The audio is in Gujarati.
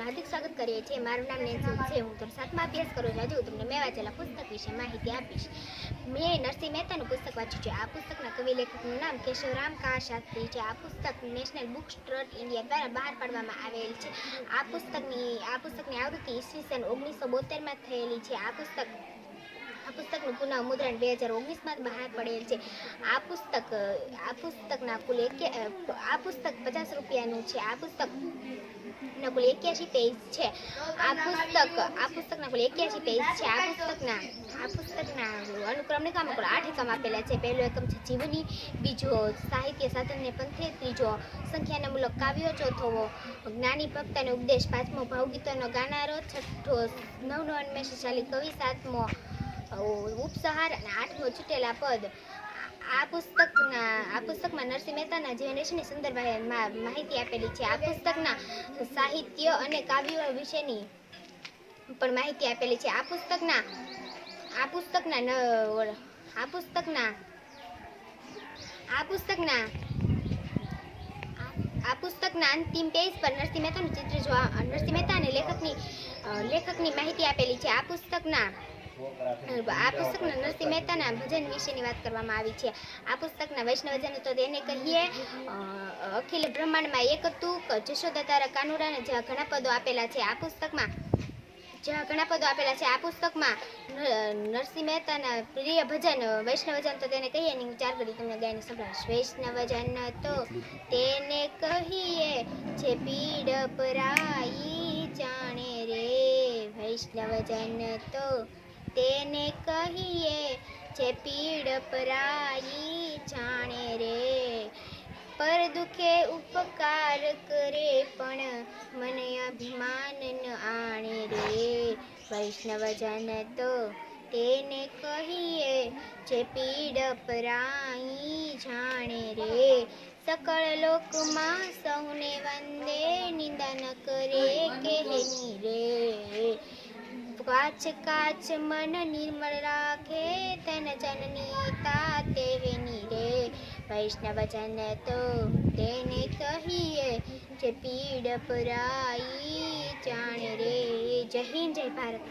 હાર્દિક સ્વાગત કરીએ છીએ। મારું નામ નેન્સી છે। હું ધોરણ 7માં અભ્યાસ કરું છું। આજે હું તમને મેં વાંચેલા પુસ્તક વિશે માહિતી આપીશ। મેં નરસિંહ મહેતાનું પુસ્તક વાંચ્યું છે। આ પુસ્તકના કવિ લેખકનું નામ કેશવરામ કા શાસ્ત્રી છે। આ પુસ્તક નેશનલ બુક ટ્રસ્ટ ઇન્ડિયા દ્વારા બહાર પાડવામાં આવેલ છે। આ પુસ્તકની આવૃત્તિ ઈસવીસન 1972માં થયેલી છે। આ પુસ્તકનું પુનઃ મુદ્રણ 2019માં બહાર પડેલ છે। આ પુસ્તક 50 રૂપિયાનું છે। આ પુસ્તકના કુલ 81 પેજ છે। આ પુસ્તકના કુલ 81 પેજ છે। આ પુસ્તકના અનુક્રમણિકામાં કુલ 8 એકમ આપેલા છે। પહેલો એકમ છે જીવની, બીજો સાહિત્ય સાધનને પંથે, ત્રીજો સંખ્યાનામૂલક કાવ્યો, ચોથો જ્ઞાની ભક્તને ઉપદેશ, પાંચમો ભાવગીતોનો ગાનારો, છઠ્ઠો નવનો અન્વેષશાલી કવિ, સાતમો ઉપસહાર અને આઠમો છૂટેલા પદ। આ પુસ્તકમાં નરસિંહ મહેતાના જીવન વિશેની સુંદર માહિતી આપેલી છે। આ પુસ્તકના સાહિત્ય અને કાવ્યો વિશેની પણ માહિતી આપેલી છે। આ પુસ્તકના અંતિમ પેજ પર નરસિંહ મહેતાનું ચિત્ર નરસિંહ મહેતા અને લેખકની માહિતી આપેલી છે। આ પુસ્તકના નરસિંહ મહેતાના ભજન વિશેની વાત કરવામાં આવી છે। આ પુસ્તકના વૈષ્ણવજન તો તેને કહીએ અખિલ બ્રહ્માંડમાં એક હતું, જશોદા તારા કાનુડાને જ્યાં ઘણા પદો આપેલા છે। આ પુસ્તકમાં નરસિંહ મહેતાના પ્રિય ભજન વૈષ્ણવજન તો તેને કહીએ ની 4 ઘડી તમને ગાઈને સંભળાવીશ। વૈષ્ણવજન તો તેને કહીએ જે પીડ પરાઈ જાણે રે, વૈષ્ણવજન તો તેને કહીએ જે પીડ પરાઈ જાણે રે, પર દુખે ઉપકાર કરે પણ મને અભિમાન ન આણે રે, વૈષ્ણવજન તો તેને કહીએ જે પીડ પરાઈ જાણે રે, સકળ લોકમાં સૌને વંદે નિંદા ન કરે કહેની રે, કાચ મન નિર્મળ રાખે તન જનની તાતે વેની રે, વૈષ્ણવજન તો તેને કહીએ જે પીડ પરાઈ જાણે રે। જય હિન્દ, જય ભારત।